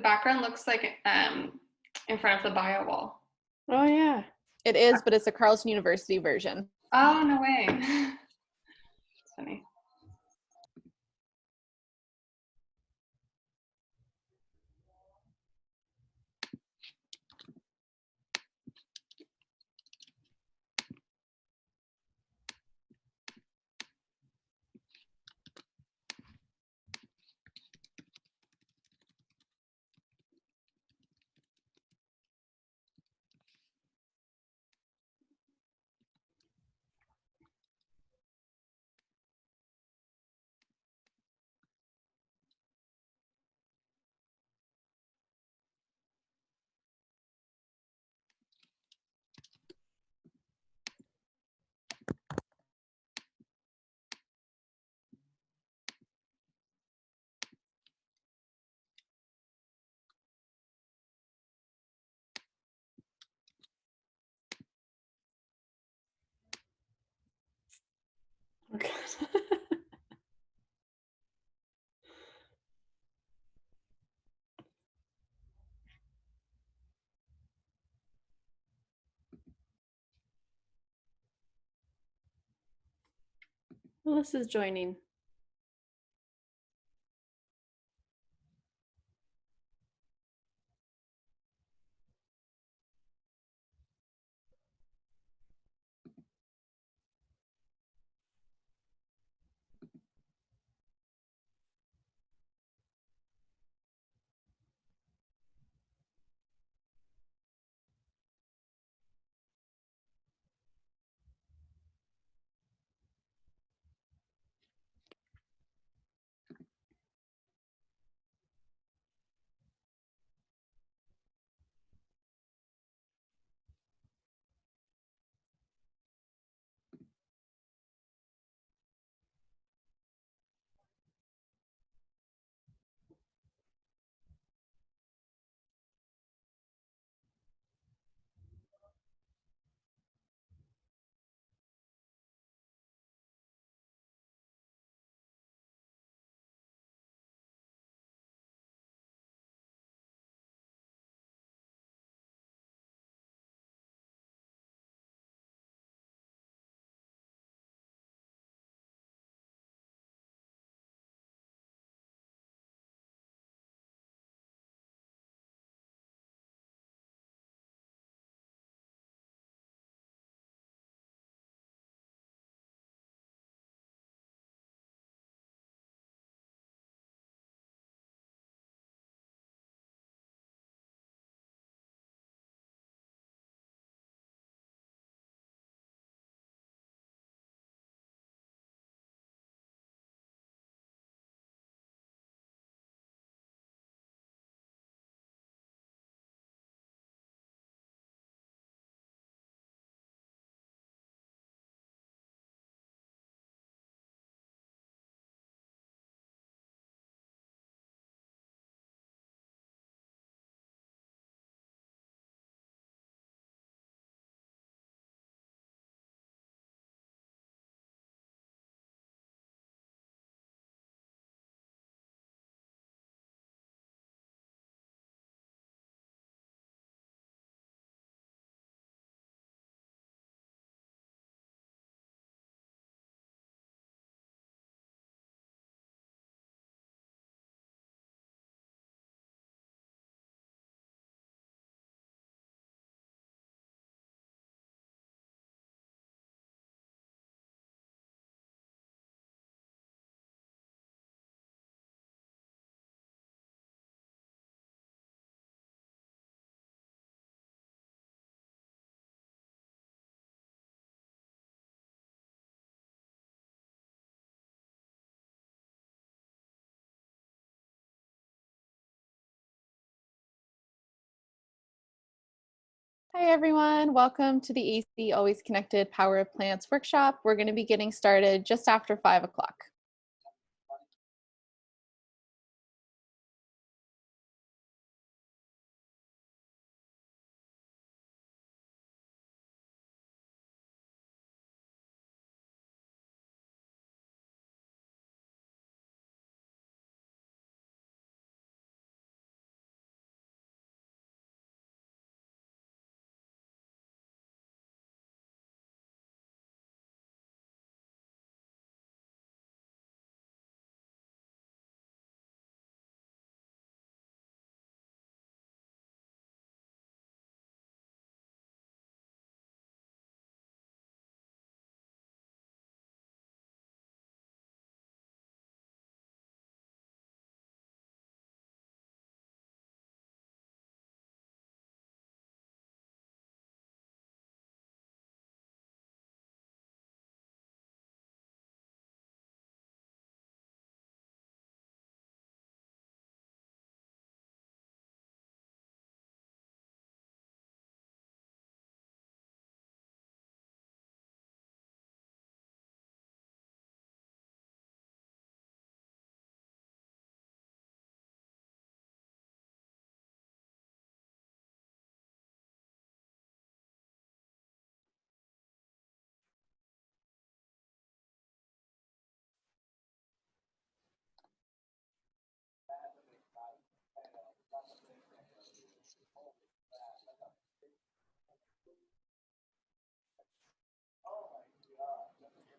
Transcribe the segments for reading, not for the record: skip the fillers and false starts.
background looks like in front of the bio wall. Oh yeah. It is, but it's a Carleton University version. Oh, no way. It's funny. Okay. Melissa's joining. Hi everyone, welcome to the AC Always Connected Power of Plants workshop. We're going to be getting started just after 5 o'clock.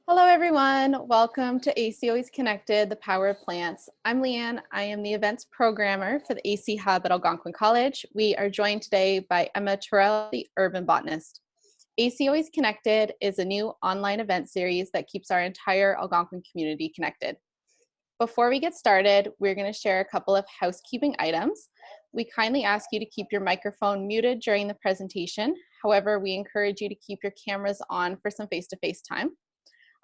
Hello, everyone. Welcome to AC Always Connected, the Power of Plants. I'm Leanne. I am the events programmer for the AC Hub at Algonquin College. We are joined today by Emma Terrell, the urban botanist. AC Always Connected is a new online event series that keeps our entire Algonquin community connected. Before we get started, we're going to share a couple of housekeeping items. We kindly ask you to keep your microphone muted during the presentation. However, we encourage you to keep your cameras on for some face-to-face time.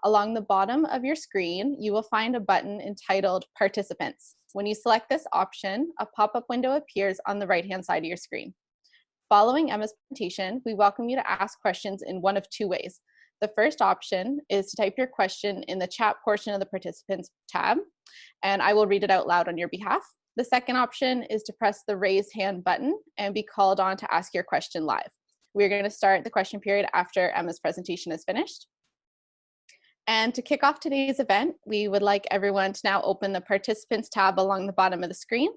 Along the bottom of your screen, you will find a button entitled Participants. When you select this option, a pop-up window appears on the right-hand side of your screen. Following Emma's presentation, we welcome you to ask questions in one of two ways. The first option is to type your question in the chat portion of the Participants tab, and I will read it out loud on your behalf. The second option is to press the raise hand button and be called on to ask your question live. We're going to start the question period after Emma's presentation is finished. And to kick off today's event, we would like everyone to now open the Participants tab along the bottom of the screen.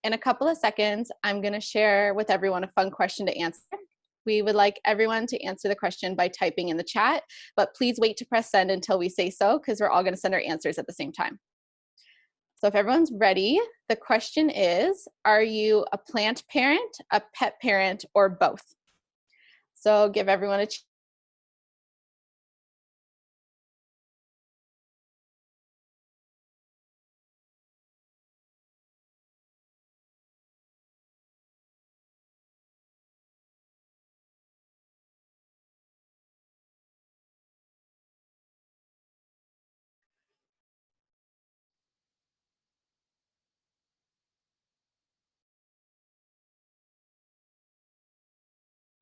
In a couple of seconds, I'm going to share with everyone a fun question to answer. We would like everyone to answer the question by typing in the chat, but please wait to press send until we say so, because we're all going to send our answers at the same time. So if everyone's ready, the question is, are you a plant parent, a pet parent, or both? So give everyone a chance.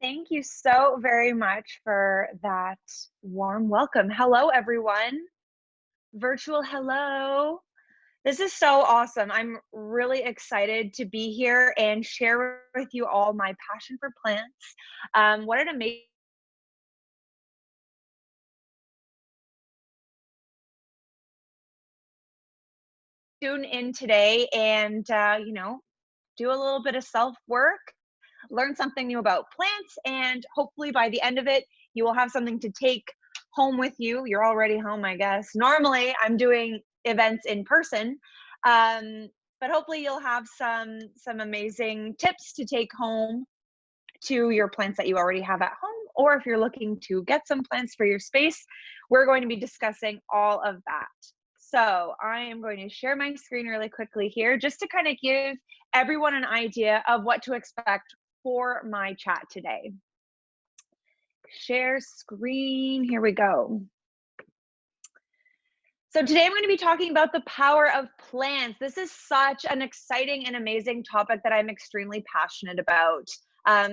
Thank you so very much for that warm welcome. Hello, everyone. Virtual hello. This is so awesome. I'm really excited to be here and share with you all my passion for plants. What an amazing tune in today and, do a little bit of self-work, learn something new about plants, and hopefully by the end of it, you will have something to take home with you. You're already home, I guess. Normally, I'm doing events in person, but hopefully you'll have some amazing tips to take home to your plants that you already have at home, or if you're looking to get some plants for your space, we're going to be discussing all of that. So I am going to share my screen really quickly here just to kind of give everyone an idea of what to expect for my chat today. Share screen, here we go. So today I'm going to be talking about the power of plants. This is such an exciting and amazing topic that I'm extremely passionate about.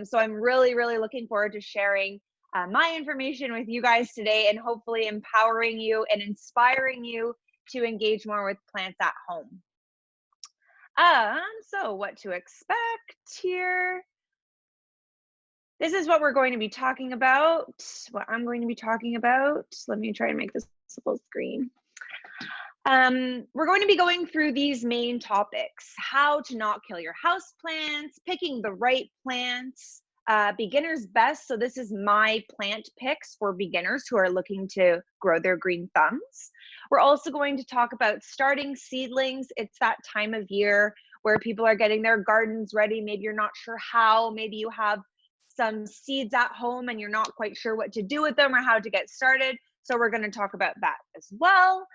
So I'm really, really looking forward to sharing my information with you guys today and hopefully empowering you and inspiring you to engage more with plants at home. So what to expect here. This is what we're going to be talking about, what I'm going to be talking about. Let me try and make this full screen. We're going to be going through these main topics: how to not kill your house plants, picking the right plants, beginner's best. So this is my plant picks for beginners who are looking to grow their green thumbs. We're also going to talk about starting seedlings. It's that time of year where people are getting their gardens ready. Maybe you're not sure how, maybe you have some seeds at home and you're not quite sure what to do with them or how to get started. So we're going to talk about that as well.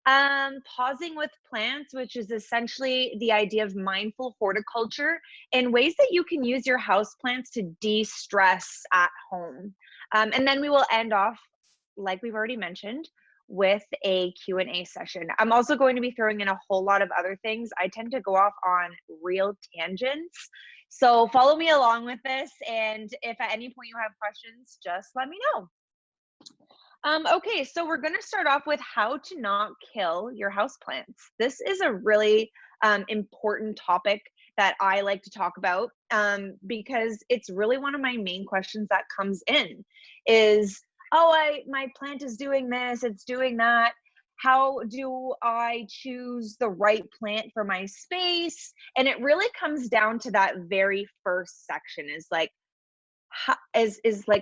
Pausing with plants, which is essentially the idea of mindful horticulture and ways that you can use your houseplants to de-stress at home. And then we will end off, like we've already mentioned, with a Q&A session. I'm also going to be throwing in a whole lot of other things. I tend to go off on real tangents. So follow me along with this. And if at any point you have questions, just let me know. Okay, so we're going to start off with how to not kill your houseplants. This is a really important topic that I like to talk about because it's really one of my main questions that comes in is, oh, my plant is doing this, it's doing that. How do I choose the right plant for my space? And it really comes down to that very first section is like,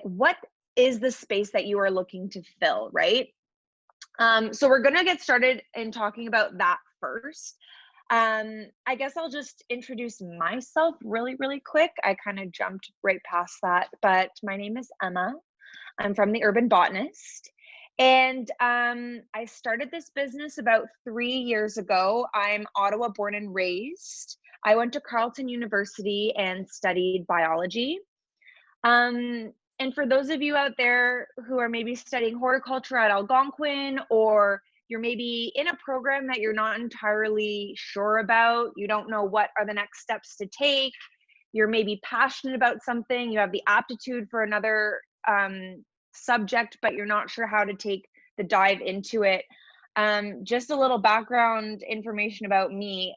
what is the space that you are looking to fill, right? So we're gonna get started in talking about that first. I guess I'll just introduce myself really, really quick. I kind of jumped right past that, but my name is Emma. I'm from the Urban Botanist. And I started this business about 3 years ago. I'm Ottawa born and raised. I went to Carleton University and studied biology. And for those of you out there who are maybe studying horticulture at Algonquin, or you're maybe in a program that you're not entirely sure about, you don't know what are the next steps to take, you're maybe passionate about something, you have the aptitude for another subject, but you're not sure how to take the dive into it. Just a little background information about me.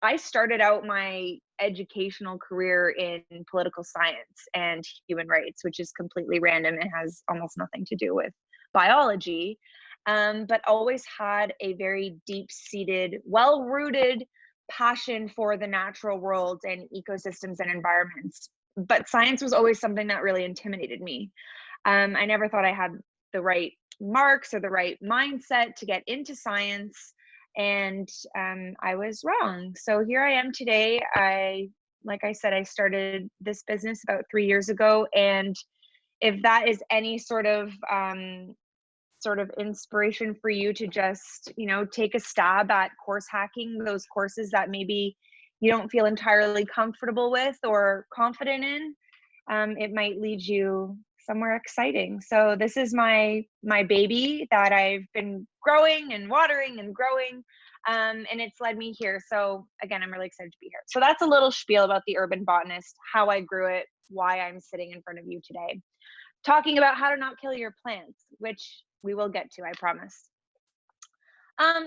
I started out my educational career in political science and human rights, which is completely random. It has almost nothing to do with biology, but always had a very deep-seated, well-rooted passion for the natural world and ecosystems and environments. But science was always something that really intimidated me. I never thought I had the right marks or the right mindset to get into science, and I was wrong. So here I am today. Like I said, I started this business about 3 years ago, and if that is any sort of inspiration for you to just, take a stab at course hacking, those courses that maybe you don't feel entirely comfortable with or confident in, it might lead you somewhere exciting. So this is my baby that I've been growing and watering and growing, and it's led me here. So again, I'm really excited to be here. So that's a little spiel about the Urban Botanist, how I grew it, why I'm sitting in front of you today, talking about how to not kill your plants, which we will get to, I promise.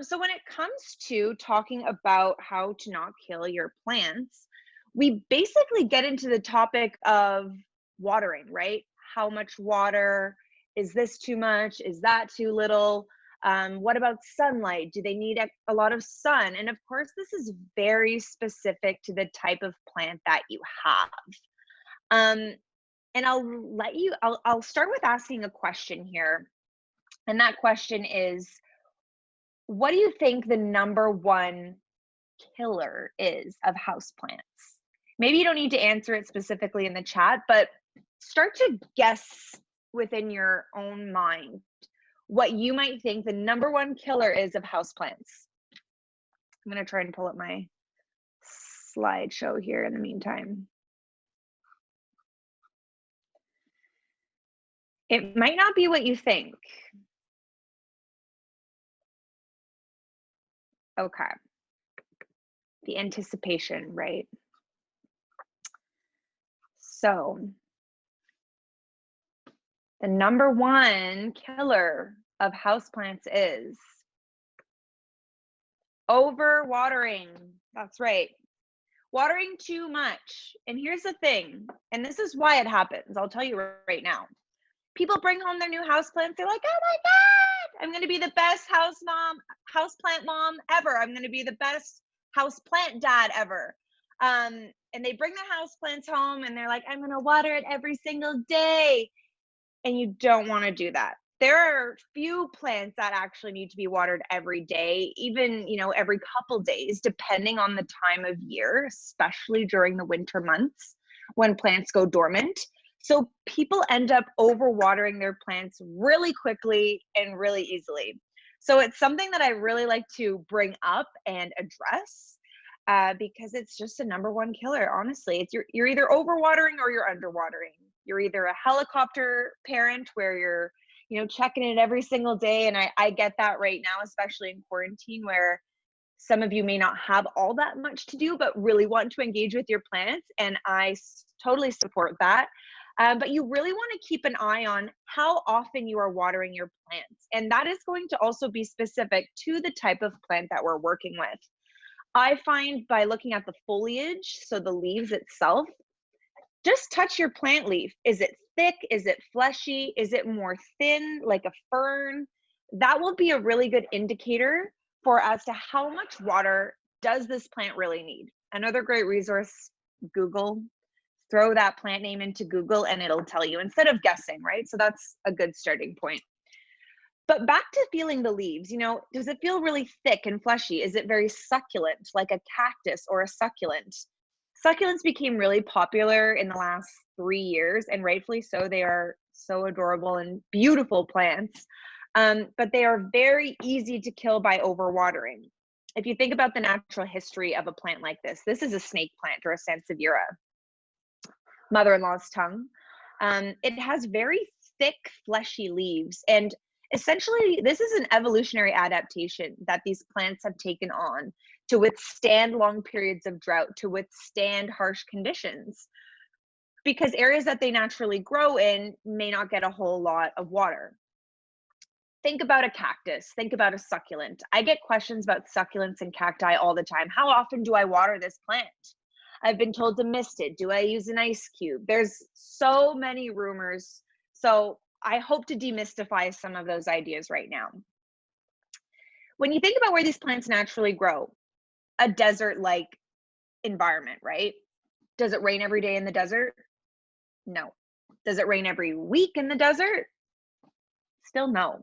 So when it comes to talking about how to not kill your plants, we basically get into the topic of watering, right? How much water? Is this too much? Is that too little? What about sunlight? Do they need a lot of sun? And of course, this is very specific to the type of plant that you have. And I'll start with asking a question here. And that question is, what do you think the number one killer is of houseplants? Maybe you don't need to answer it specifically in the chat, but start to guess within your own mind what you might think the number one killer is of houseplants. I'm going to try and pull up my slideshow here in the meantime. It might not be what you think. Okay. The anticipation, right? So the number one killer of houseplants is overwatering. That's right. Watering too much. And here's the thing, and this is why it happens. I'll tell you right now. People bring home their new houseplants. They're like, oh my God, I'm going to be the best houseplant mom ever. I'm going to be the best houseplant dad ever. And they bring the houseplants home and they're like, I'm going to water it every single day. And you don't want to do that. There are few plants that actually need to be watered every day, even, every couple days, depending on the time of year, especially during the winter months when plants go dormant. So people end up overwatering their plants really quickly and really easily. So it's something that I really like to bring up and address because it's just a number one killer, honestly. It's you're either overwatering or you're underwatering. You're either a helicopter parent where you're, checking it every single day. And I get that right now, especially in quarantine, where some of you may not have all that much to do, but really want to engage with your plants. And I totally support that. But you really want to keep an eye on how often you are watering your plants. And that is going to also be specific to the type of plant that we're working with. I find by looking at the foliage, so the leaves itself, just touch your plant leaf. Is it thick? Is it fleshy? Is it more thin, like a fern? That will be a really good indicator for as to how much water does this plant really need. Another great resource, Google. Throw that plant name into Google and it'll tell you instead of guessing, right? So that's a good starting point. But back to feeling the leaves, does it feel really thick and fleshy? Is it very succulent, like a cactus or a succulent? Succulents became really popular in the last 3 years, and rightfully so. They are so adorable and beautiful plants, but they are very easy to kill by overwatering. If you think about the natural history of a plant like this is a snake plant or a Sansevieria, mother-in-law's tongue. It has very thick, fleshy leaves, and essentially, this is an evolutionary adaptation that these plants have taken on to withstand long periods of drought, to withstand harsh conditions, because areas that they naturally grow in may not get a whole lot of water. Think about a cactus, think about a succulent. I get questions about succulents and cacti all the time. How often do I water this plant? I've been told to mist it. Do I use an ice cube? There's so many rumors. So I hope to demystify some of those ideas right now. When you think about where these plants naturally grow, a desert-like environment, right? Does it rain every day in the desert? No. Does it rain every week in the desert? Still no.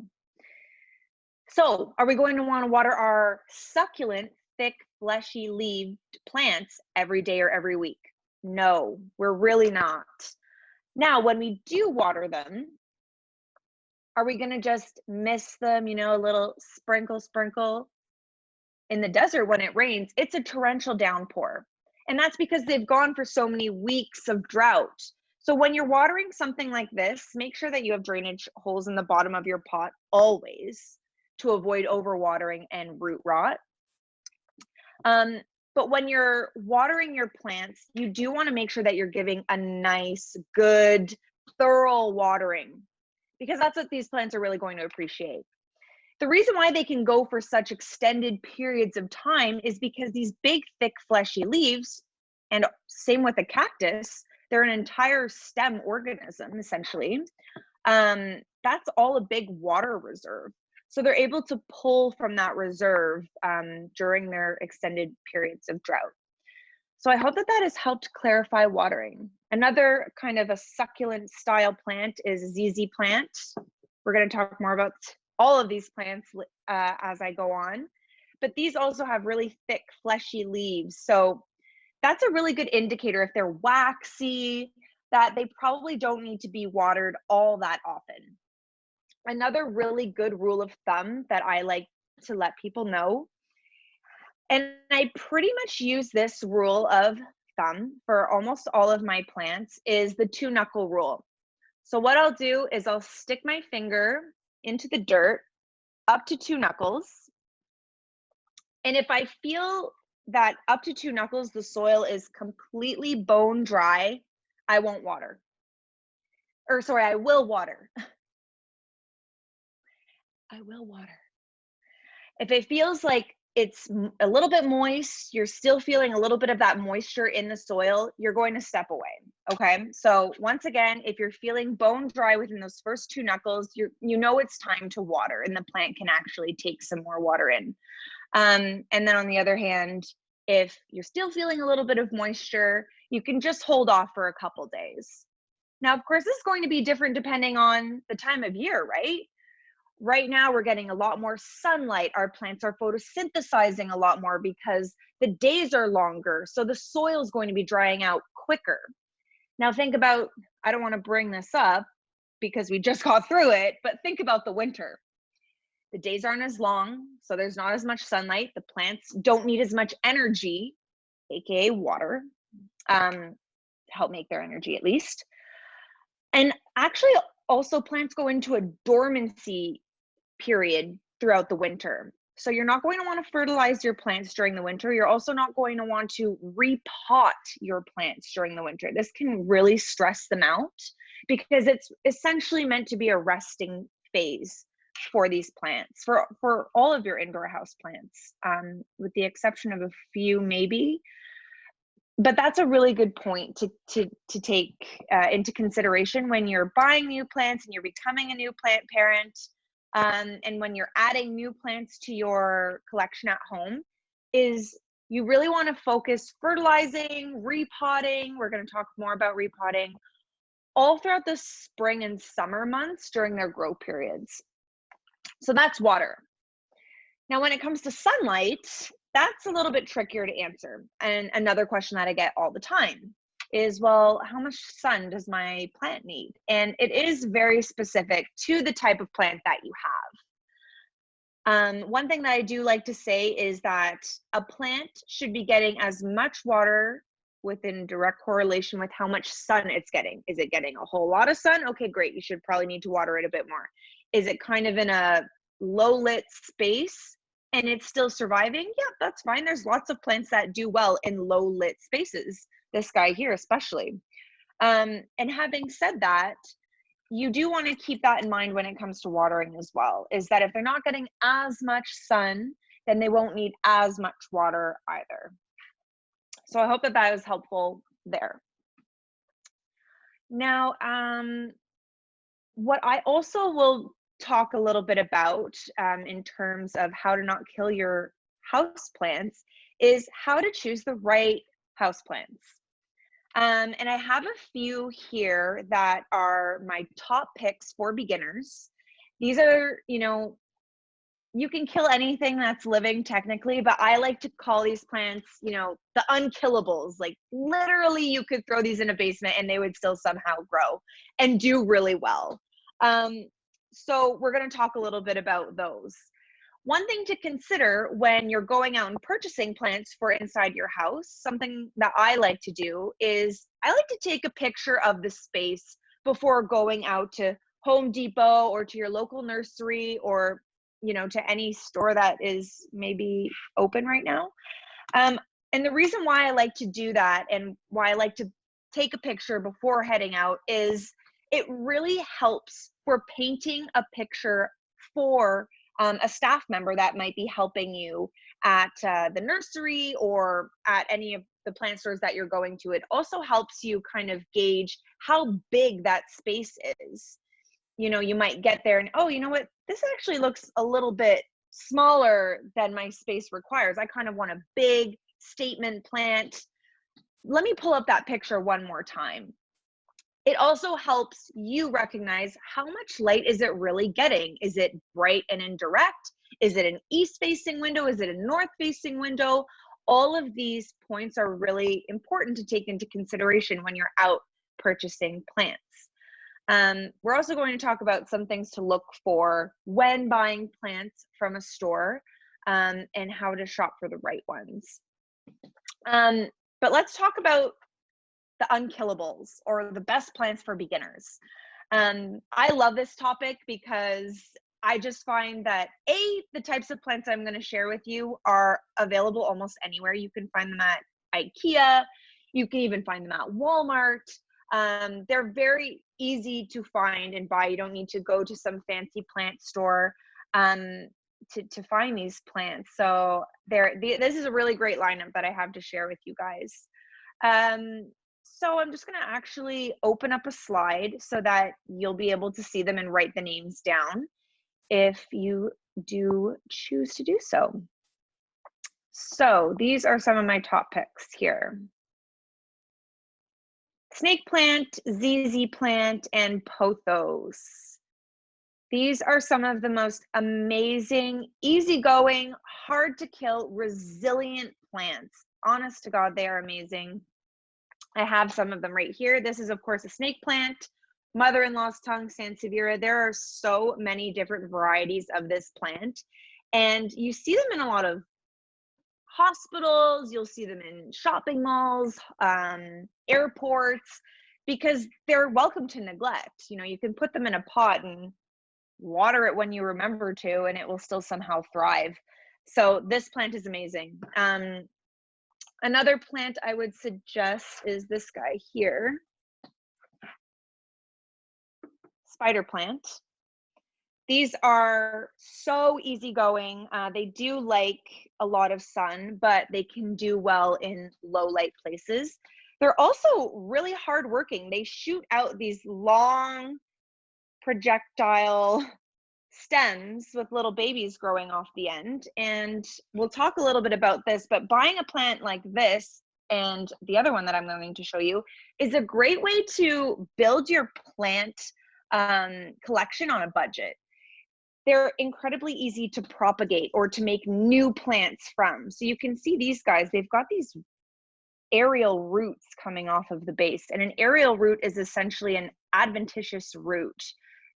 So are we going to want to water our succulent, thick, fleshy leaved plants every day or every week? No, we're really not. Now, when we do water them, are we going to just mist them, a little sprinkle? In the desert, when it rains, it's a torrential downpour. And that's because they've gone for so many weeks of drought. So when you're watering something like this, make sure that you have drainage holes in the bottom of your pot always to avoid overwatering and root rot. But when you're watering your plants, you do want to make sure that you're giving a nice, good, thorough watering, because that's what these plants are really going to appreciate. The reason why they can go for such extended periods of time is because these big, thick, fleshy leaves, and same with a cactus, they're an entire stem organism, essentially. That's all a big water reserve. So they're able to pull from that reserve during their extended periods of drought. So I hope that has helped clarify watering. Another kind of a succulent style plant is ZZ plant. We're going to talk more about all of these plants as I go on, but these also have really thick, fleshy leaves. So that's a really good indicator if they're waxy, that they probably don't need to be watered all that often. Another really good rule of thumb that I like to let people know, and I pretty much use this rule of thumb for almost all of my plants, is the 2 knuckle rule. So what I'll do is I'll stick my finger into the dirt up to 2 knuckles. And if I feel that up to 2 knuckles, the soil is completely bone dry, I won't water. Or sorry, I will water. I will water. If it feels like it's a little bit moist, you're still feeling a little bit of that moisture in the soil, you're going to step away, okay? So once again, if you're feeling bone dry within those first 2 knuckles, you know it's time to water, and the plant can actually take some more water in. And then on the other hand, if you're still feeling a little bit of moisture, you can just hold off for a couple days. Now, of course, this is going to be different depending on the time of year, right? Right now, we're getting a lot more sunlight. Our plants are photosynthesizing a lot more because the days are longer. So the soil is going to be drying out quicker. Now think about, I don't want to bring this up because we just got through it, but think about the winter. The days aren't as long, so there's not as much sunlight. The plants don't need as much energy, aka water, to help make their energy at least. And actually, also plants go into a dormancy period throughout the winter. So you're not going to want to fertilize your plants during the winter. You're also not going to want to repot your plants during the winter. This can really stress them out because it's essentially meant to be a resting phase for these plants, for all of your indoor house plants, with the exception of a few maybe. But that's a really good point to take into consideration when you're buying new plants and you're becoming a new plant parent. And when you're adding new plants to your collection at home, is you really want to focus fertilizing, repotting. We're going to talk more about repotting all throughout the spring and summer months during their grow periods. So that's water. Now, when it comes to sunlight, that's a little bit trickier to answer. And another question that I get all the time is, well, how much sun does my plant need? And it is very specific to the type of plant that you have. One thing that I do like to say is that a plant should be getting as much water within direct correlation with how much sun it's getting. Is it getting a whole lot of sun? Okay, great. You should probably need to water it a bit more. Is it kind of in a low lit space and it's still surviving? Yeah, that's fine. There's lots of plants that do well in low lit spaces. This guy here especially. And having said that, you do want to keep that in mind when it comes to watering as well, is that if they're not getting as much sun, then they won't need as much water either. So I hope that that is helpful there. Now, what I also will talk a little bit about in terms of how to not kill your houseplants is how to choose the right houseplants. And I have a few here that are my top picks for beginners. These are, you can kill anything that's living technically, but I like to call these plants, the unkillables. Like literally you could throw these in a basement and they would still somehow grow and do really well. So we're going to talk a little bit about those. One thing to consider when you're going out and purchasing plants for inside your house, something that I like to do is I like to take a picture of the space before going out to Home Depot or to your local nursery or, to any store that is maybe open right now. And the reason why I like to do that and why I like to take a picture before heading out is it really helps for painting a picture for a staff member that might be helping you at the nursery or at any of the plant stores that you're going to. It also helps you kind of gauge how big that space is. You might get there and, oh, you know what? This actually looks a little bit smaller than my space requires. I kind of want a big statement plant. Let me pull up that picture one more time. It also helps you recognize how much light is it really getting? Is it bright and indirect? Is it an east-facing window? Is it a north-facing window? All of these points are really important to take into consideration when you're out purchasing plants. We're also going to talk about some things to look for when buying plants from a store and how to shop for the right ones. But let's talk about the unkillables or the best plants for beginners. I love this topic because I just find that the types of plants I'm going to share with you are available almost anywhere. You can find them at IKEA. You can even find them at Walmart. They're very easy to find and buy. You don't need to go to some fancy plant store to find these plants. So this is a really great lineup that I have to share with you guys. So I'm just going to actually open up a slide so that you'll be able to see them and write the names down if you do choose to do so. So these are some of my top picks here. Snake plant, ZZ plant, and Pothos. These are some of the most amazing, easygoing, hard to kill, resilient plants. Honest to God, they are amazing. I have some of them right here. This is, of course, a snake plant, mother-in-law's tongue, Sansevieria. There are so many different varieties of this plant, and you see them in a lot of hospitals. You'll see them in shopping malls, airports, because they're welcome to neglect. You can put them in a pot and water it when you remember to, and it will still somehow thrive. So this plant is amazing. Another plant I would suggest is this guy here, spider plant. These are so easygoing. They do like a lot of sun, but they can do well in low light places. They're also really hardworking. They shoot out these long projectile stems with little babies growing off the end. And we'll talk a little bit about this, but buying a plant like this and the other one that I'm going to show you is a great way to build your plant collection on a budget. they're incredibly easy to propagate or to make new plants from. So you can see these guys, they've got these aerial roots coming off of the base. And an aerial root is essentially an adventitious root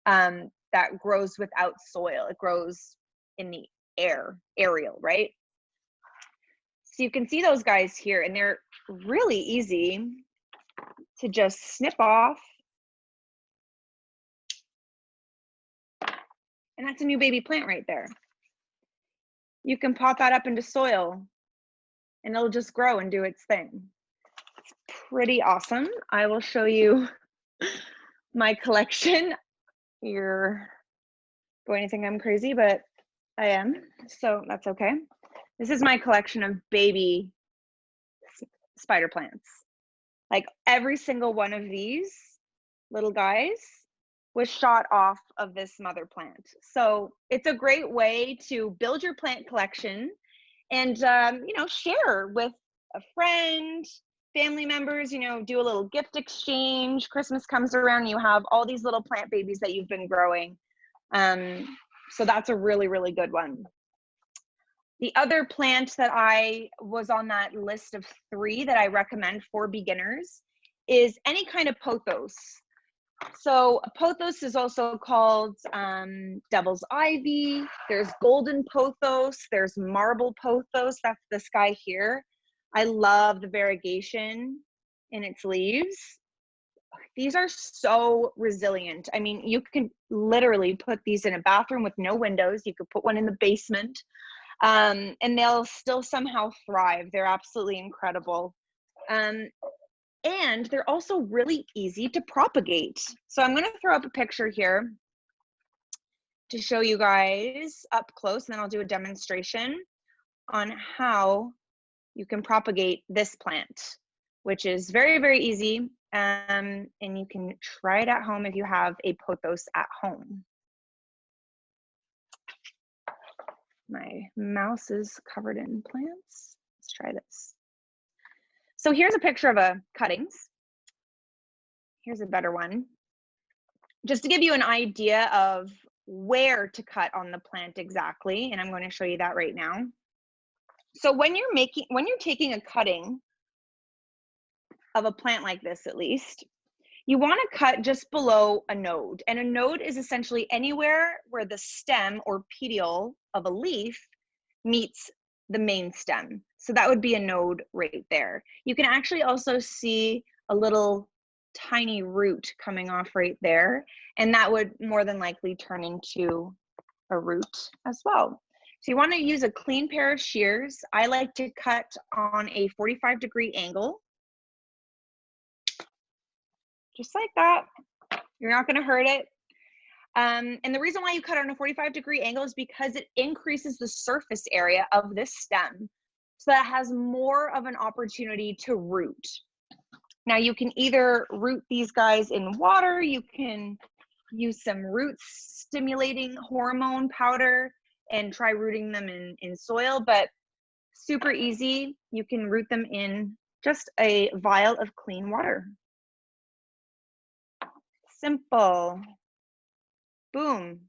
that grows without soil. It grows in the air, aerial, right? So you can see those guys here, and they're really easy to just snip off. And that's a new baby plant right there. You can pot that up into soil and it'll just grow and do its thing. It's pretty awesome. I will show you my collection. You're going to think I'm crazy, but I am, so that's okay. This is my collection of baby spider plants. Like every single one of these little guys was shot off of this mother plant. So it's a great way to build your plant collection and, you know, share with a friend, family members, you know, do a little gift exchange. Christmas comes around, you have all these little plant babies that you've been growing. So that's a really, really good one. The other plant that I was on that list of 3 that I recommend for beginners is any kind of pothos. So pothos is also called devil's ivy. There's golden pothos. There's marble pothos. That's this guy here. I love the variegation in its leaves. These are so resilient. I mean, you can literally put these in a bathroom with no windows. You could put one in the basement, and they'll still somehow thrive. They're absolutely incredible. And they're also really easy to propagate. So I'm going to throw up a picture here to show you guys up close, and then I'll do a demonstration on how you can propagate this plant, which is very, very easy. And you can try it at home if you have a pothos at home. My mouse is covered in plants. Let's try this. So here's a picture of a cuttings. Here's a better one. Just to give you an idea of where to cut on the plant exactly, and I'm going to show you that right now. So when you're taking a cutting of a plant like this, at least, you want to cut just below a node. And a node is essentially anywhere where the stem or petiole of a leaf meets the main stem. So that would be a node right there. You can actually also see a little tiny root coming off right there, and that would more than likely turn into a root as well. So you want to use a clean pair of shears. I like to cut on a 45-degree angle. Just like that. You're not going to hurt it. And the reason why you cut on a 45-degree angle is because it increases the surface area of this stem, so that it has more of an opportunity to root. Now you can either root these guys in water, you can use some root stimulating hormone powder and try rooting them in soil, but super easy. You can root them in just a vial of clean water. Simple. Boom.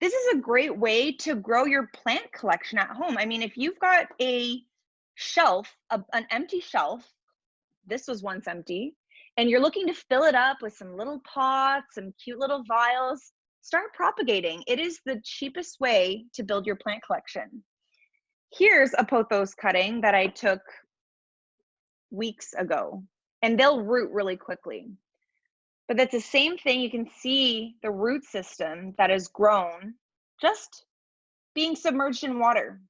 This is a great way to grow your plant collection at home. I mean, if you've got a shelf, an empty shelf, this was once empty, and you're looking to fill it up with some little pots, some cute little vials, start propagating. It is the cheapest way to build your plant collection. Here's a pothos cutting that I took weeks ago, and they'll root really quickly. But that's the same thing. You can see the root system that has grown just being submerged in water.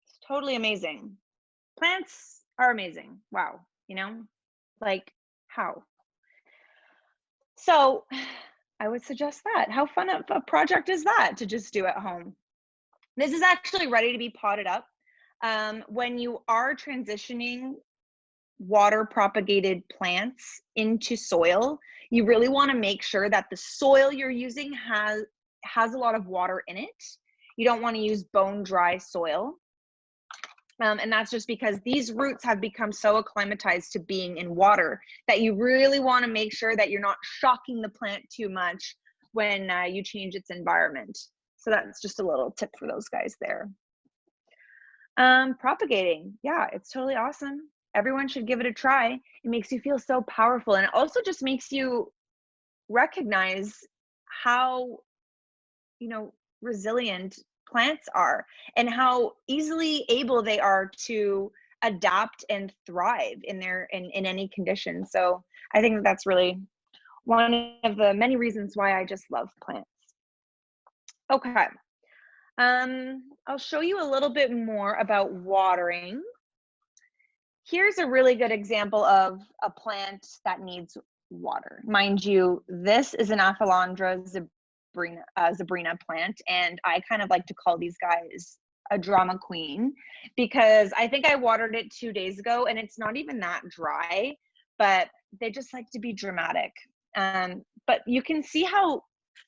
It's totally amazing. Plants are amazing. Wow. You know, like how? So I would suggest that. How fun of a project is that to just do at home? This is actually ready to be potted up. When you are transitioning water propagated plants into soil, you really want to make sure that the soil you're using has a lot of water in it. You don't want to use bone dry soil. And that's just because these roots have become so acclimatized to being in water that you really want to make sure that you're not shocking the plant too much when you change its environment. So that's just a little tip for those guys there. Propagating, yeah, it's totally awesome. Everyone should give it a try. It makes you feel so powerful, and it also just makes you recognize how, you know, resilient plants are and how easily able they are to adapt and thrive in any condition. So I think that's really one of the many reasons why I just love plants. Okay. I'll show you a little bit more about watering. Here's a really good example of a plant that needs water. Mind you, this is an Aphelandra zebrina plant, and I kind of like to call these guys a drama queen because I think I watered it 2 days ago and it's not even that dry, but they just like to be dramatic. But you can see how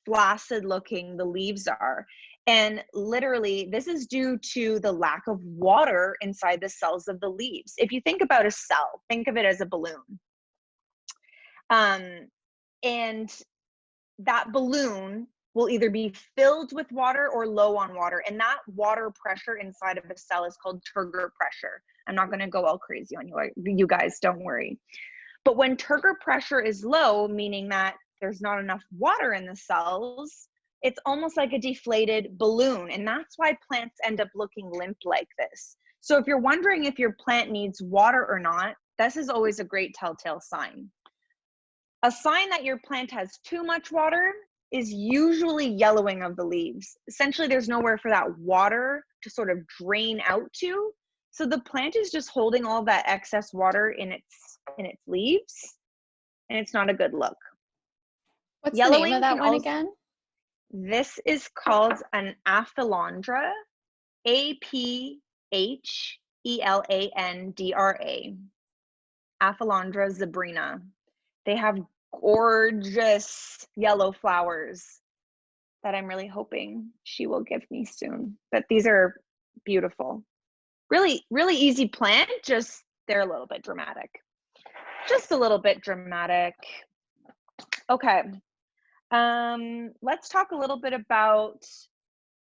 flaccid looking the leaves are. And literally, this is due to the lack of water inside the cells of the leaves. If you think about a cell, think of it as a balloon. And that balloon will either be filled with water or low on water. And that water pressure inside of a cell is called Turgor pressure. I'm not going to go all crazy on you guys, don't worry. But when Turgor pressure is low, meaning that there's not enough water in the cells, it's almost like a deflated balloon. And that's why plants end up looking limp like this. So if you're wondering if your plant needs water or not, this is always a great telltale sign. A sign that your plant has too much water is usually yellowing of the leaves. Essentially, there's nowhere for that water to sort of drain out to. So the plant is just holding all that excess water in its leaves, and it's not a good look. What's the name of that one again? This is called an Aphelandra, Aphelandra. Aphelandra zebrina. They have gorgeous yellow flowers that I'm really hoping she will give me soon. But these are beautiful. Really, really easy plant, just they're a little bit dramatic. Just a little bit dramatic. Okay. Let's talk a little bit about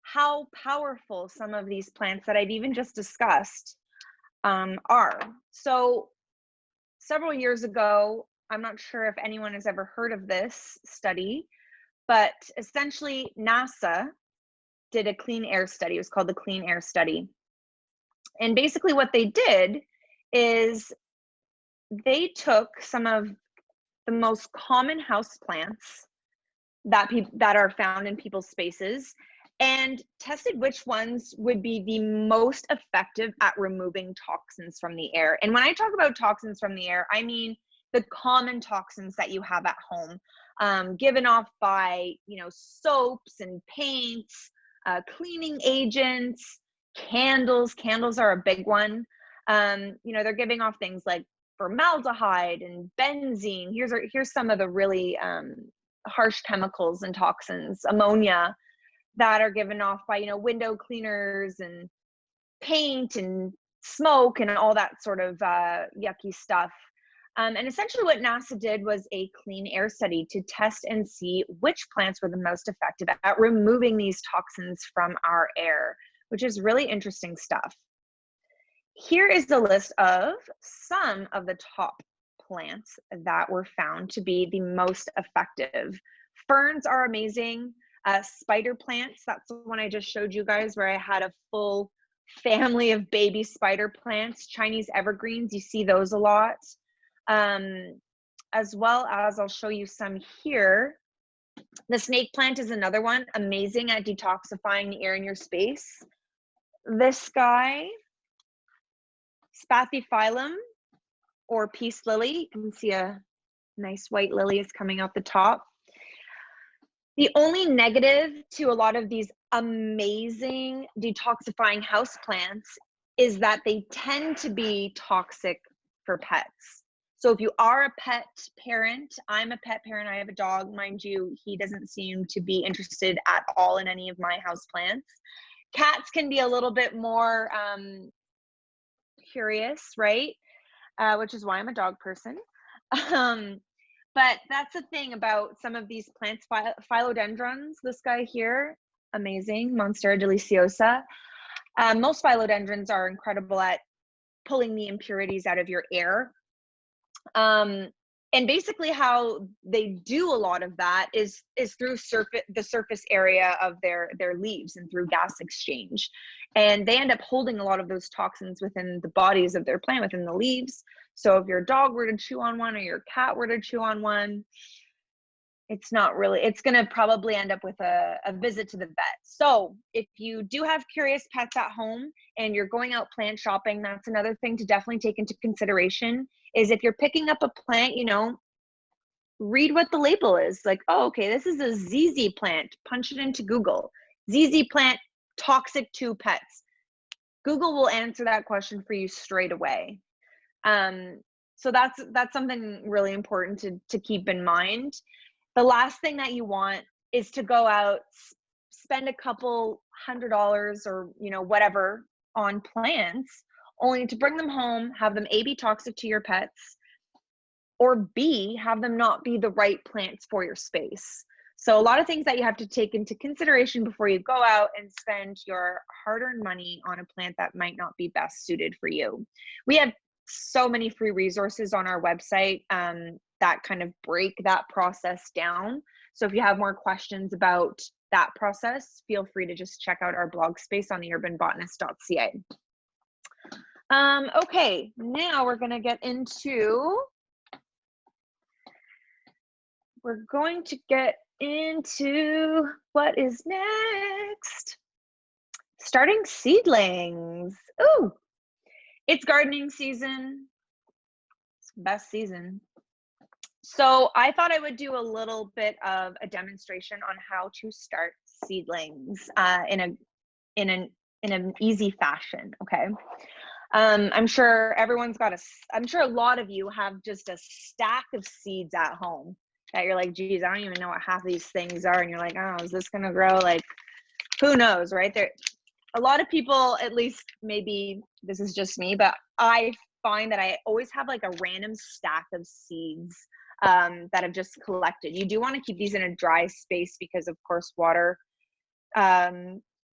how powerful some of these plants that I've even just discussed are. So several years ago, I'm not sure if anyone has ever heard of this study, but essentially NASA did a clean air study. It was called the Clean Air Study. And basically what they did is they took some of the most common house plants that are found in people's spaces and tested which ones would be the most effective at removing toxins from the air. And when I talk about toxins from the air, I mean the common toxins that you have at home, given off by, soaps and paints, cleaning agents, candles. Candles are a big one. They're giving off things like formaldehyde and benzene. Here's some of the really harsh chemicals and toxins, ammonia, that are given off by, window cleaners and paint and smoke and all that sort of yucky stuff. And essentially what NASA did was a clean air study to test and see which plants were the most effective at removing these toxins from our air, which is really interesting stuff. Here is the list of some of the top plants that were found to be the most effective. Ferns are amazing. Spider plants, that's the one I just showed you guys where I had a full family of baby spider plants. Chinese evergreens, you see those a lot. As well as I'll show you some here. The snake plant is another one, amazing at detoxifying the air in your space. This guy, Spathiphyllum or peace lily. You can see a nice white lily is coming out the top. The only negative to a lot of these amazing detoxifying houseplants is that they tend to be toxic for pets. So if you are a pet parent, I'm a pet parent, I have a dog, mind you, he doesn't seem to be interested at all in any of my houseplants. Cats can be a little bit more curious, right? Which is why I'm a dog person. But that's the thing about some of these plants, philodendrons, this guy here, amazing, Monstera deliciosa. Most philodendrons are incredible at pulling the impurities out of your air. And basically how they do a lot of that is through the surface area of their leaves and through gas exchange. And they end up holding a lot of those toxins within the bodies of their plant, within the leaves. So if your dog were to chew on one or your cat were to chew on one, it's going to probably end up with a visit to the vet. So if you do have curious pets at home and you're going out plant shopping, that's another thing to definitely take into consideration, is if you're picking up a plant, read what the label is. Like, oh, okay, this is a ZZ plant. Punch it into Google. ZZ plant, toxic to pets. Google will answer that question for you straight away. So that's something really important to keep in mind. The last thing that you want is to go out, spend a couple $100 or whatever on plants, only to bring them home, have them A, be toxic to your pets, or B, have them not be the right plants for your space. So a lot of things that you have to take into consideration before you go out and spend your hard-earned money on a plant that might not be best suited for you. We have so many free resources on our website that kind of break that process down. So if you have more questions about that process, feel free to just check out our blog space on theurbanbotanist.ca. Okay, now we're going to get into what is next. Starting seedlings. Ooh, it's gardening season. It's the best season. So I thought I would do a little bit of a demonstration on how to start seedlings in an easy fashion. Okay. I'm sure I'm sure a lot of you have just a stack of seeds at home that you're like, geez, I don't even know what half of these things are. And you're like, oh, is this going to grow? Like, who knows, right? There, a lot of people, at least maybe this is just me, but I find that I always have like a random stack of seeds that I've just collected. You do want to keep these in a dry space because, of course, water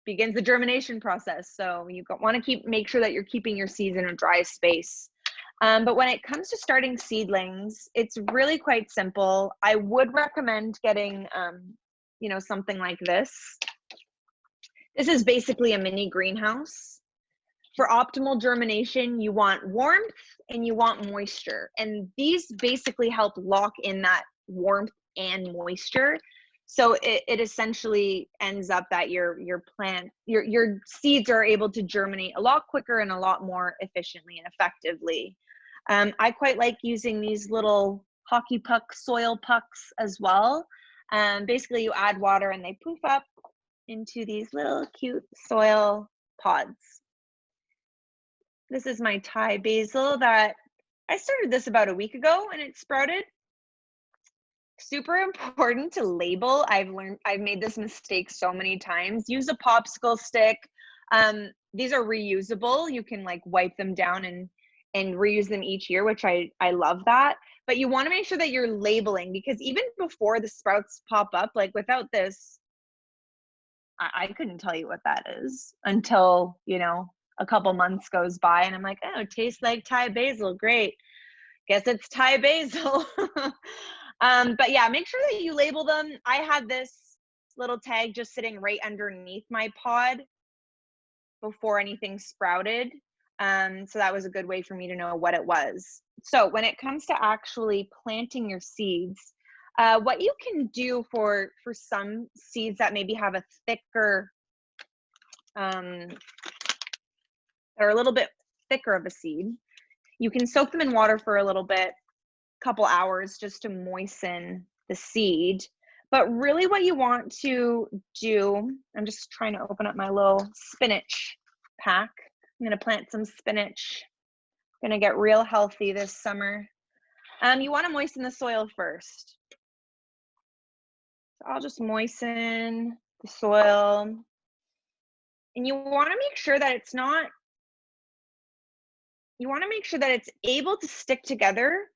begins the germination process. So you want to make sure that you're keeping your seeds in a dry space. But when it comes to starting seedlings, it's really quite simple. I would recommend getting, something like this. This is basically a mini greenhouse. For optimal germination, you want warmth and you want moisture. And these basically help lock in that warmth and moisture. So it essentially ends up that your seeds are able to germinate a lot quicker and a lot more efficiently and effectively. I quite like using these little hockey puck soil pucks as well. Basically, you add water and they poof up into these little cute soil pods. This is my Thai basil that I started this about a week ago and it sprouted. Super important to label. I've made this mistake so many times. Use a popsicle stick. These are reusable. You can like wipe them down and reuse them each year, which I love that. But you want to make sure that you're labeling, because even before the sprouts pop up, like without this, I couldn't tell you what that is until, a couple months goes by and I'm like, oh, it tastes like Thai basil. Great. Guess it's Thai basil. But yeah, make sure that you label them. I had this little tag just sitting right underneath my pod before anything sprouted. So that was a good way for me to know what it was. So when it comes to actually planting your seeds, what you can do for some seeds that maybe have a thicker, or a little bit thicker of a seed, you can soak them in water for a little bit, couple hours, just to moisten the seed. But really what you want to do, I'm just trying to open up my little spinach pack. I'm going to plant some spinach. I'm going to get real healthy this summer. You want to moisten the soil first. So I'll just moisten the soil. And you want to make sure that it's able to stick together,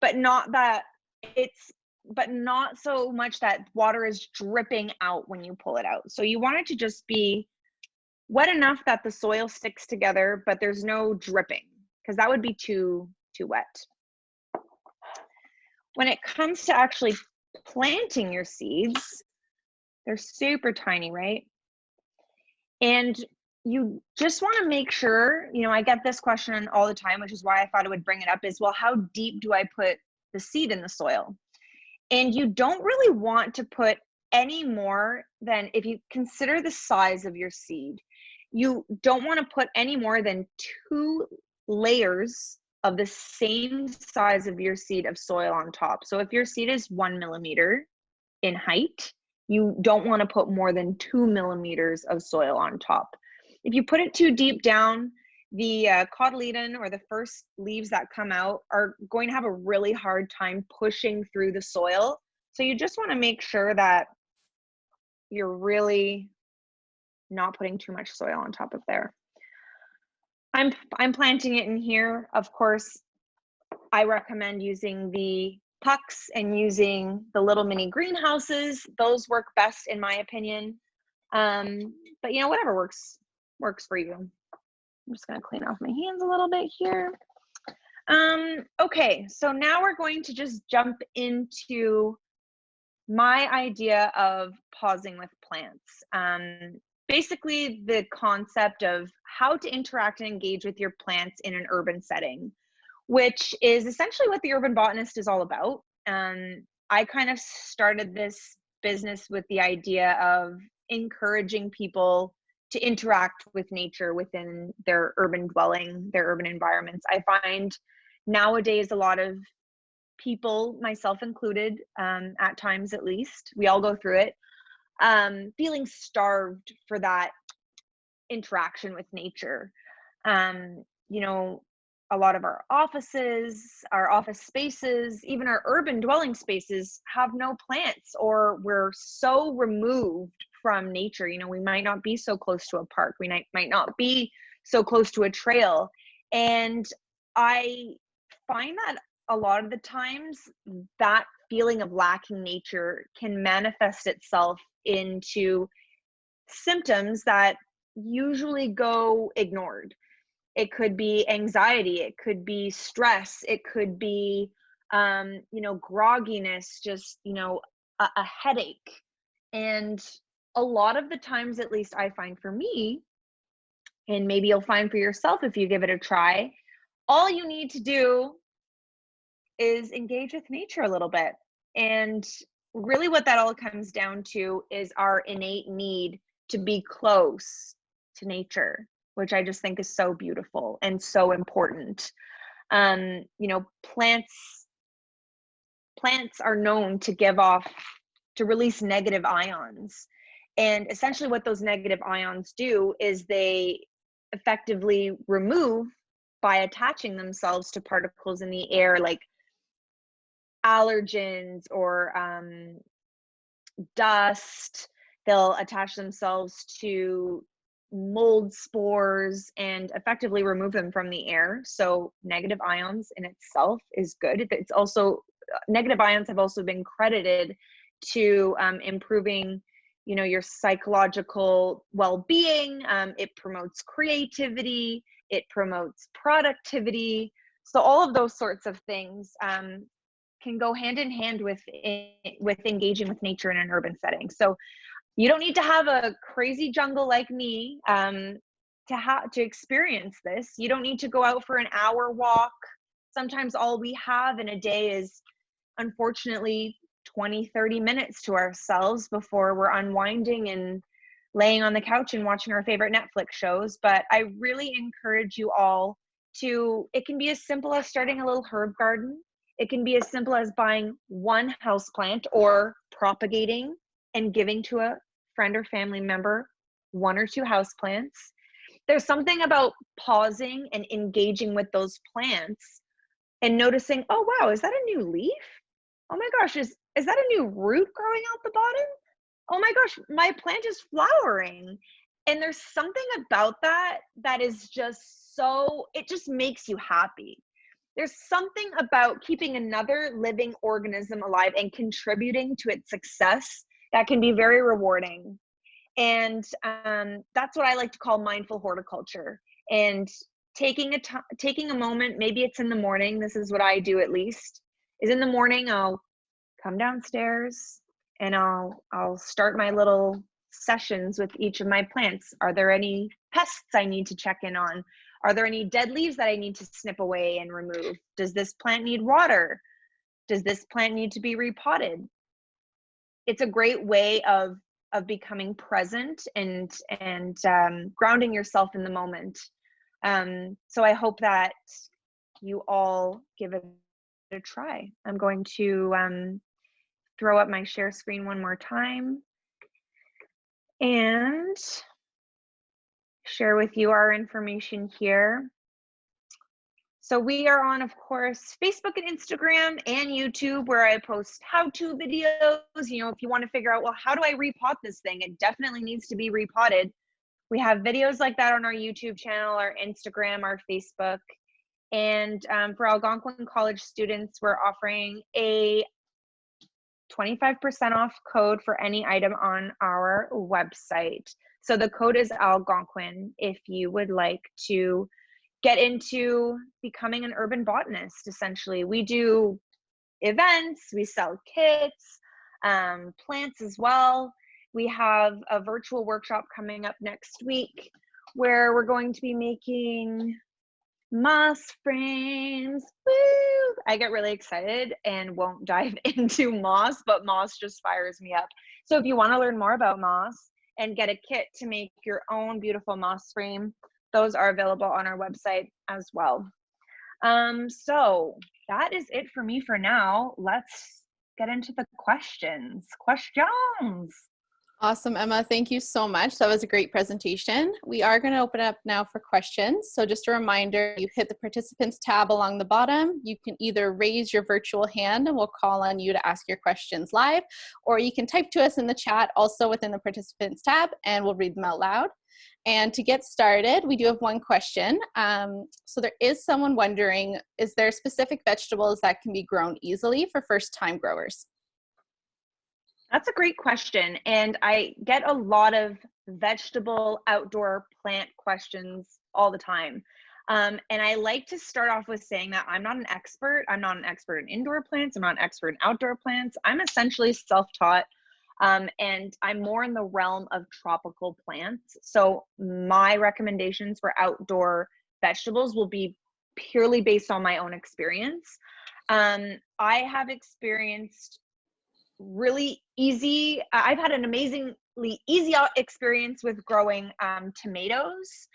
but not that but not so much that water is dripping out when you pull it out. So you want it to just be wet enough that the soil sticks together, but there's no dripping, because that would be too wet. When it comes to actually planting your seeds, they're super tiny, right? And you just want to make sure, I get this question all the time, which is why I thought I would bring it up, is, well, how deep do I put the seed in the soil? And you don't really want to put any more than, if you consider the size of your seed, you don't want to put any more than 2 layers of the same size of your seed of soil on top. So if your seed is 1 millimeter in height, you don't want to put more than 2 millimeters of soil on top. If you put it too deep down, the cotyledon, or the first leaves that come out, are going to have a really hard time pushing through the soil. So you just want to make sure that you're really not putting too much soil on top of there. I'm planting it in here. Of course, I recommend using the pucks and using the little mini greenhouses. Those work best in my opinion. But whatever works for you. I'm just going to clean off my hands a little bit here. Okay, so now we're going to just jump into my idea of pausing with plants. Basically the concept of how to interact and engage with your plants in an urban setting, which is essentially what the urban botanist is all about. I kind of started this business with the idea of encouraging people to interact with nature within their urban dwelling, their urban environments. I find nowadays a lot of people, myself included, at times at least, we all go through it, feeling starved for that interaction with nature. A lot of our offices, our office spaces, even our urban dwelling spaces have no plants, or we're so removed from nature. We might not be so close to a park. We might not be so close to a trail. And I find that a lot of the times that feeling of lacking nature can manifest itself into symptoms that usually go ignored. It could be anxiety, it could be stress, it could be grogginess, just a headache. And a lot of the times, at least I find for me, and maybe you'll find for yourself if you give it a try, all you need to do is engage with nature a little bit. And really what that all comes down to is our innate need to be close to nature, which I just think is so beautiful and so important. Plants are known to release negative ions. And essentially what those negative ions do is they effectively remove by attaching themselves to particles in the air, like allergens or dust. They'll attach themselves to mold spores and effectively remove them from the air. So negative ions in itself is good. It's also, negative ions have also been credited to improving your psychological well-being. It promotes creativity, it promotes productivity. So all of those sorts of things can go hand in hand with engaging with nature in an urban setting. So you don't need to have a crazy jungle like me to experience this. You don't need to go out for an hour walk. Sometimes all we have in a day is, unfortunately, 20-30 minutes to ourselves before we're unwinding and laying on the couch and watching our favorite Netflix shows. But I really encourage you all to, it can be as simple as starting a little herb garden. It can be as simple as buying one houseplant or propagating and giving to a friend or family member 1 or 2 houseplants. There's something about pausing and engaging with those plants and noticing, oh wow, is that a new leaf? Oh my gosh, is that a new root growing out the bottom? Oh my gosh, my plant is flowering. And there's something about that is just so, it just makes you happy. There's something about keeping another living organism alive and contributing to its success that can be very rewarding. And that's what I like to call mindful horticulture. And taking a moment, maybe it's in the morning, this is what I do at least, is in the morning I'll come downstairs and I'll start my little sessions with each of my plants. Are there any pests I need to check in on? Are there any dead leaves that I need to snip away and remove? Does this plant need water? Does this plant need to be repotted? It's a great way of becoming present and grounding yourself in the moment. So I hope that you all give it a try. I'm going to throw up my share screen one more time and share with you our information here. So we are on, of course, Facebook and Instagram and YouTube, where I post how-to videos. You know, if you want to figure out, well, how do I repot this thing? It definitely needs to be repotted. We have videos like that on our YouTube channel, our Instagram, our Facebook. And for Algonquin College students, we're offering a 25% off code for any item on our website. So the code is Algonquin if you would like to get into becoming an urban botanist. Essentially, we do events, we sell kits, plants as well. We have a virtual workshop coming up next week where we're going to be making moss frames. Woo! I get really excited and won't dive into moss, but moss just fires me up. So if you want to learn more about moss and get a kit to make your own beautiful moss frame, those are available on our website as well. So that is it for me for now. Let's get into the questions. Questions. Awesome, Emma. Thank you so much. That was a great presentation. We are going to open up now for questions. So just a reminder, you hit the participants tab along the bottom. You can either raise your virtual hand and we'll call on you to ask your questions live, or you can type to us in the chat also within the participants tab and we'll read them out loud. And to get started, we do have one question. So there is someone wondering, is there specific vegetables that can be grown easily for first-time growers? That's a great question. And I get a lot of vegetable outdoor plant questions all the time. And I like to start off with saying that I'm not an expert. I'm not an expert in indoor plants. I'm not an expert in outdoor plants. I'm essentially self-taught. And I'm more in the realm of tropical plants. So my recommendations for outdoor vegetables will be purely based on my own experience. I have experienced really easy, I've had an amazingly easy experience with growing tomatoes,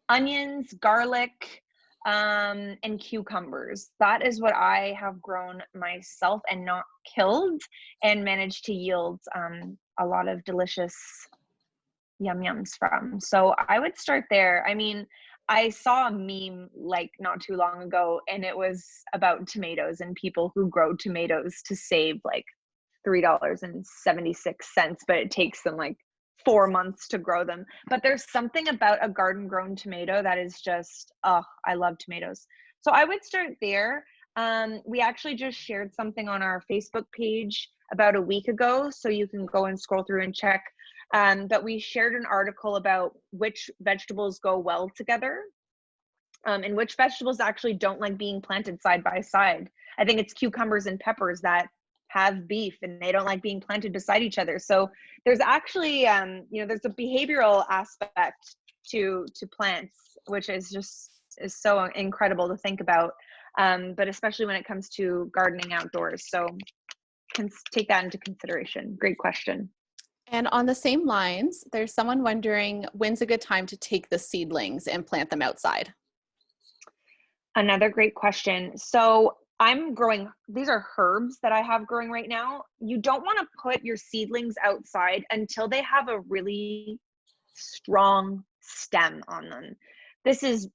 onions, garlic, and cucumbers. That is what I have grown myself and not killed, and managed to yield a lot of delicious yums from. So I would start there. I mean, I saw a meme like not too long ago, and it was about tomatoes and people who grow tomatoes to save like $3.76, but it takes them like 4 months to grow them. But there's something about a garden grown tomato that is just, oh, I love tomatoes. So I would start there. We actually just shared something on our Facebook page about a week ago, so you can go and scroll through and check. But we shared an article about which vegetables go well together, and which vegetables actually don't like being planted side by side. I think it's cucumbers and peppers that have beef and they don't like being planted beside each other. So there's actually, there's a behavioral aspect to plants, which is so incredible to think about. But especially when it comes to gardening outdoors. So take that into consideration. Great question. And on the same lines, there's someone wondering, when's a good time to take the seedlings and plant them outside? Another great question. So I'm growing, these are herbs that I have growing right now. You don't want to put your seedlings outside until they have a really strong stem on them. This is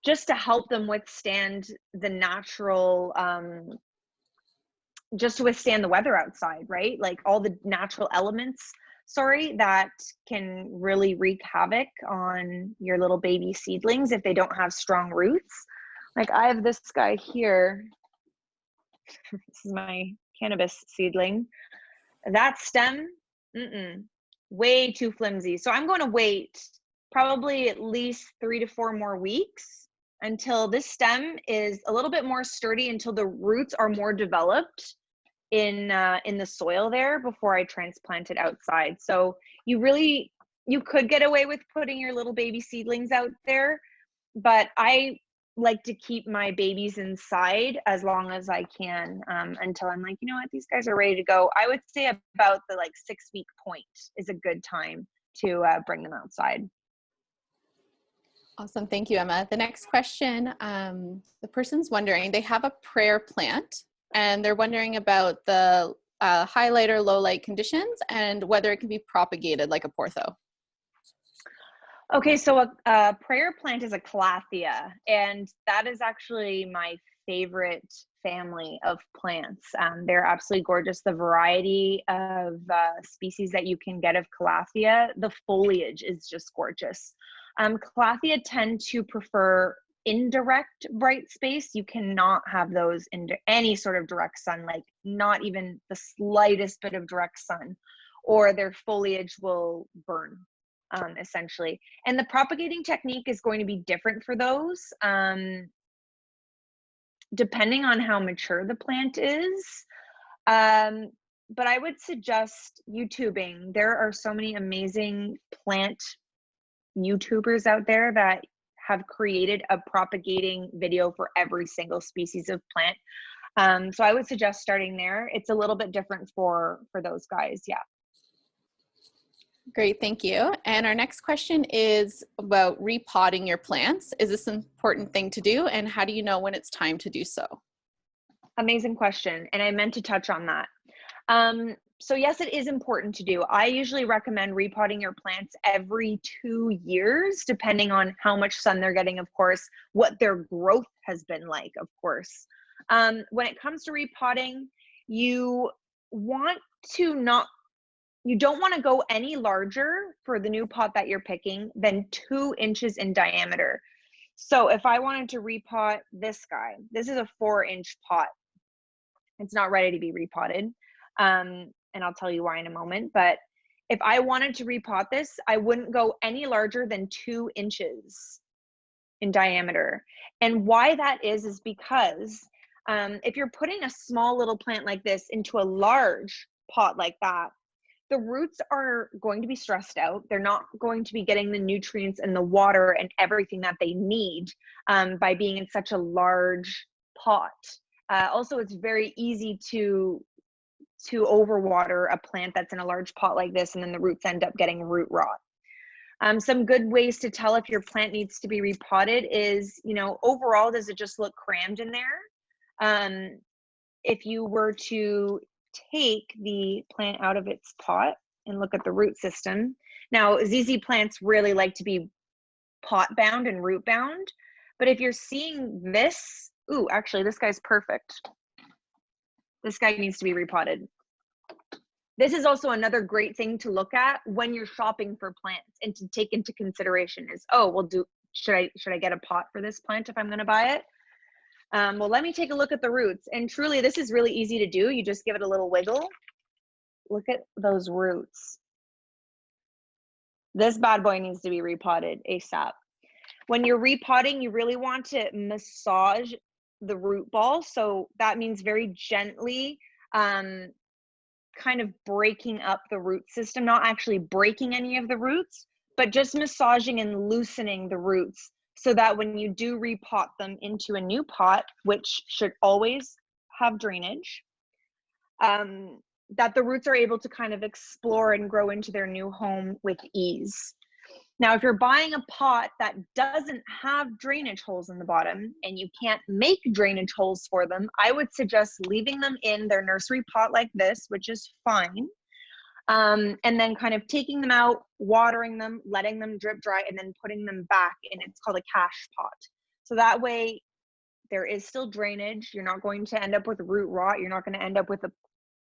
just to help them withstand the natural, just to withstand the weather outside, right? Like all the natural elements, that can really wreak havoc on your little baby seedlings if they don't have strong roots. Like I have this guy here. This is my cannabis seedling. That stem, way too flimsy. So I'm going to wait probably at least 3 to 4 more weeks until this stem is a little bit more sturdy, until the roots are more developed in the soil there before I transplant it outside. So you could get away with putting your little baby seedlings out there, but I like to keep my babies inside as long as I can, until I'm like, you know what, these guys are ready to go. I would say about the 6-week point is a good time to bring them outside. Awesome. Thank you, Emma. The next question, the person's wondering, they have a prayer plant and they're wondering about the high light or low light conditions and whether it can be propagated like a Pothos. Okay, so a prayer plant is a Calathea, and that is actually my favorite family of plants. They're absolutely gorgeous. The variety of species that you can get of Calathea, the foliage is just gorgeous. Calathea tend to prefer indirect bright space. You cannot have those in any sort of direct sun, like not even the slightest bit of direct sun, or their foliage will burn. Essentially. And the propagating technique is going to be different for those, depending on how mature the plant is. But I would suggest YouTubing. There are so many amazing plant YouTubers out there that have created a propagating video for every single species of plant. So I would suggest starting there. It's a little bit different for those guys. Yeah. Great, thank you. And our next question is about repotting your plants. Is this an important thing to do, and how do you know when it's time to do so? Amazing question, and I meant to touch on that. So yes, it is important to do. I usually recommend repotting your plants every 2 years, depending on how much sun they're getting, of course, what their growth has been like, of course. When it comes to repotting, you don't want to go any larger for the new pot that you're picking than 2 inches in diameter. So if I wanted to repot this guy, this is a 4-inch pot. It's not ready to be repotted. And I'll tell you why in a moment. But if I wanted to repot this, I wouldn't go any larger than 2 inches in diameter. And why that is because if you're putting a small little plant like this into a large pot like that, the roots are going to be stressed out. They're not going to be getting the nutrients and the water and everything that they need by being in such a large pot. Also, it's very easy to overwater a plant that's in a large pot like this, and then the roots end up getting root rot. Some good ways to tell if your plant needs to be repotted is, overall, does it just look crammed in there? If you were to take the plant out of its pot and look at the root system. Now, ZZ plants really like to be pot bound and root bound, but if you're seeing this, actually this guy's perfect. This guy needs to be repotted. This is also another great thing to look at when you're shopping for plants and to take into consideration is, should I get a pot for this plant if I'm going to buy it? Well, let me take a look at the roots. And truly, this is really easy to do. You just give it a little wiggle. Look at those roots. This bad boy needs to be repotted ASAP. When you're repotting, you really want to massage the root ball. So that means very gently kind of breaking up the root system, not actually breaking any of the roots, but just massaging and loosening the roots, so that when you do repot them into a new pot, which should always have drainage, that the roots are able to kind of explore and grow into their new home with ease. Now, if you're buying a pot that doesn't have drainage holes in the bottom and you can't make drainage holes for them, I would suggest leaving them in their nursery pot like this, which is fine. And then kind of taking them out, watering them, letting them drip dry, and then putting them back in, it's called a cache pot. So that way there is still drainage. You're not going to end up with root rot. You're not going to end up with a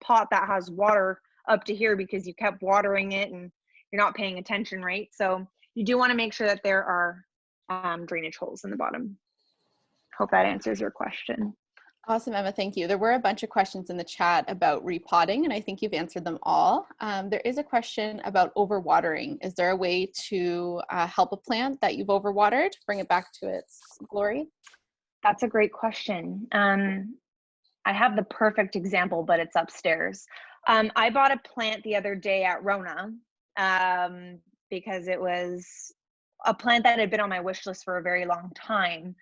pot that has water up to here because you kept watering it and you're not paying attention, right? So you do want to make sure that there are drainage holes in the bottom. Hope that answers your question. Awesome, Emma, thank you. There were a bunch of questions in the chat about repotting, and I think you've answered them all. There is a question about overwatering. Is there a way to help a plant that you've overwatered, bring it back to its glory? That's a great question. I have the perfect example, but it's upstairs. I bought a plant the other day at Rona because it was a plant that had been on my wish list for a very long time.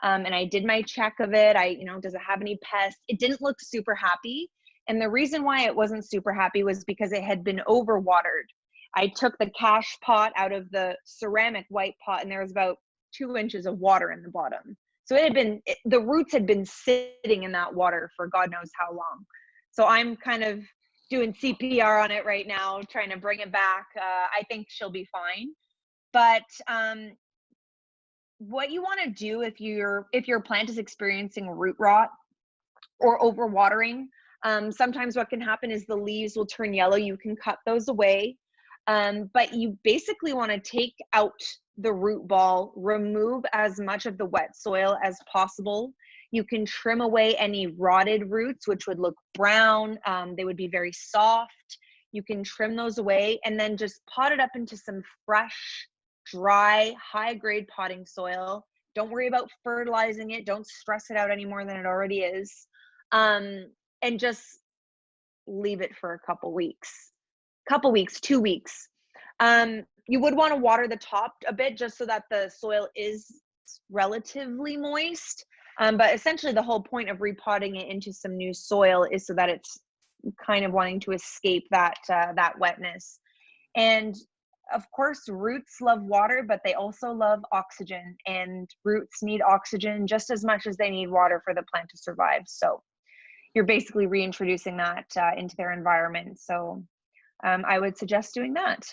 And I did my check of it. Does it have any pests? It didn't look super happy. And the reason why it wasn't super happy was because it had been overwatered. I took the cash pot out of the ceramic white pot, and there was about 2 inches of water in the bottom. So the roots had been sitting in that water for God knows how long. So I'm kind of doing CPR on it right now, trying to bring it back. I think she'll be fine. But what you want to do if your plant is experiencing root rot or overwatering, sometimes what can happen is the leaves will turn yellow. You can cut those away, but you basically want to take out the root ball, remove as much of the wet soil as possible. You can trim away any rotted roots, which would look brown. They would be very soft. You can trim those away and then just pot it up into some fresh, dry, high-grade potting soil. Don't worry about fertilizing it. Don't stress it out any more than it already is. And just leave it for a couple weeks, 2 weeks. You would want to water the top a bit just so that the soil is relatively moist. But essentially the whole point of repotting it into some new soil is so that it's kind of wanting to escape that wetness. And of course, roots love water, but they also love oxygen, and roots need oxygen just as much as they need water for the plant to survive. So you're basically reintroducing that into their environment. So I would suggest doing that.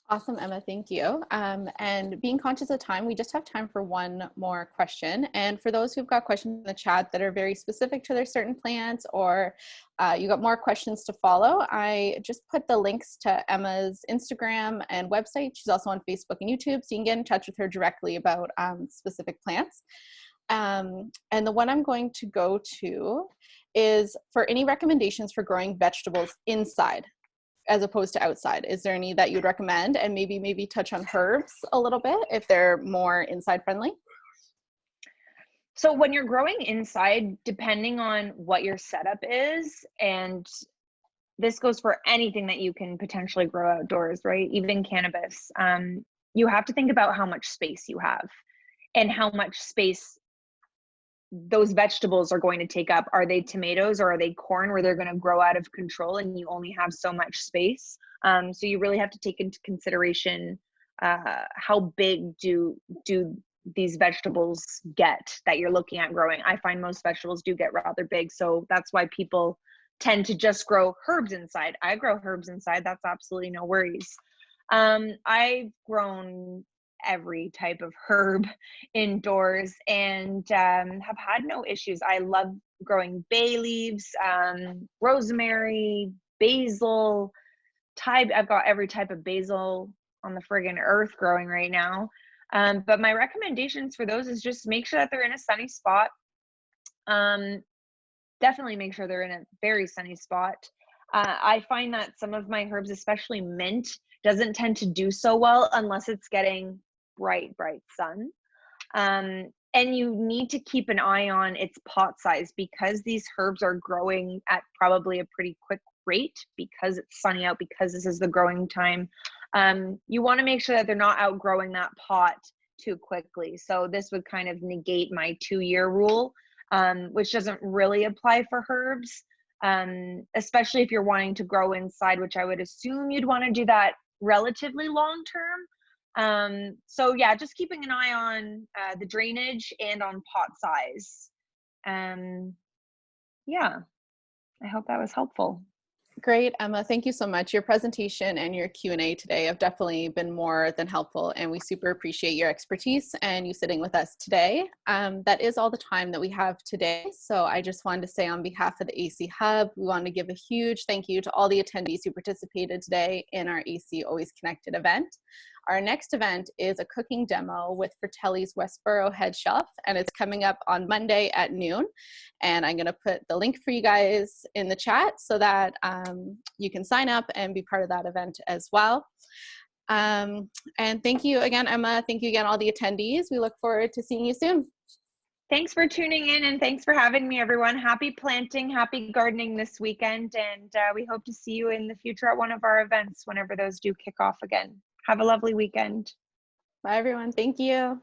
Awesome, Emma, thank you. And being conscious of time, we just have time for one more question. And for those who've got questions in the chat that are very specific to their certain plants, or you got more questions to follow, I just put the links to Emma's Instagram and website. She's also on Facebook and YouTube, so you can get in touch with her directly about specific plants. And the one I'm going to go to is for any recommendations for growing vegetables inside as opposed to outside. Is there any that you'd recommend? And maybe touch on herbs a little bit if they're more inside friendly. So when you're growing inside, depending on what your setup is, and this goes for anything that you can potentially grow outdoors, right? Even cannabis, you have to think about how much space you have and how much space those vegetables are going to take up. Are they tomatoes or are they corn where they're going to grow out of control and you only have so much space? So you really have to take into consideration how big do these vegetables get that you're looking at growing. I find most vegetables do get rather big, so that's why people tend to just grow herbs inside. I grow herbs inside. That's absolutely no worries. I've grown every type of herb indoors and have had no issues. I love growing bay leaves, rosemary, basil, I've got every type of basil on the friggin' earth growing right now. But my recommendations for those is just make sure that they're in a sunny spot. Definitely make sure they're in a very sunny spot. I find that some of my herbs, especially mint, doesn't tend to do so well unless it's getting bright sun. And you need to keep an eye on its pot size because these herbs are growing at probably a pretty quick rate because it's sunny out, because this is the growing time. You want to make sure that they're not outgrowing that pot too quickly. So this would kind of negate my 2-year rule, which doesn't really apply for herbs, especially if you're wanting to grow inside, which I would assume you'd want to do that relatively long term. So yeah, just keeping an eye on the drainage and on pot size. Yeah, I hope that was helpful. Great, Emma. Thank you so much. Your presentation and your Q&A today have definitely been more than helpful, and we super appreciate your expertise and you sitting with us today. That is all the time that we have today. So I just wanted to say on behalf of the AC Hub, we want to give a huge thank you to all the attendees who participated today in our AC Always Connected event. Our next event is a cooking demo with Fratelli's Westboro Head Shelf, and it's coming up on Monday at noon. And I'm going to put the link for you guys in the chat so that you can sign up and be part of that event as well. And thank you again, Emma. Thank you again, all the attendees. We look forward to seeing you soon. Thanks for tuning in, and thanks for having me, everyone. Happy planting, happy gardening this weekend, and we hope to see you in the future at one of our events whenever those do kick off again. Have a lovely weekend. Bye, everyone. Thank you.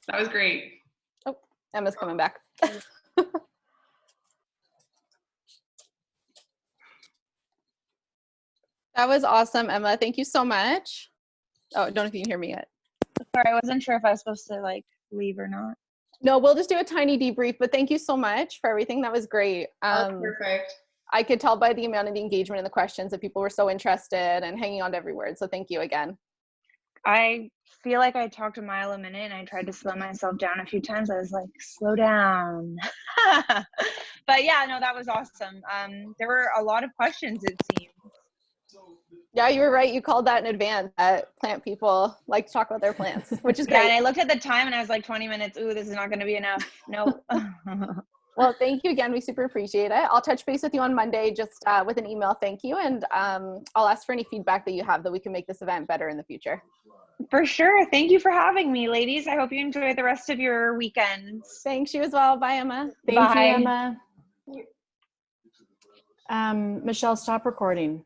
That was great. Oh, Emma's coming back. That was awesome, Emma. Thank you so much. Oh, I don't know if you can hear me yet. Sorry, I wasn't sure if I was supposed to like leave or not. No, we'll just do a tiny debrief, but thank you so much for everything. That was great. Perfect. I could tell by the amount of the engagement and the questions that people were so interested and hanging on to every word. So thank you again. I feel like I talked a mile a minute and I tried to slow myself down a few times. I was like, slow down. But yeah, no, that was awesome. There were a lot of questions, it seemed. Yeah, you were right. You called that in advance. Plant people like to talk about their plants, which is great. Yeah, and I looked at the time and I was like, 20 minutes. Ooh, this is not going to be enough. Nope. Well, thank you again. We super appreciate it. I'll touch base with you on Monday just with an email. Thank you. And I'll ask for any feedback that you have that we can make this event better in the future. For sure. Thank you for having me, ladies. I hope you enjoy the rest of your weekends. Thanks, you as well. Bye, Emma. Thank you, Emma. Michelle, stop recording.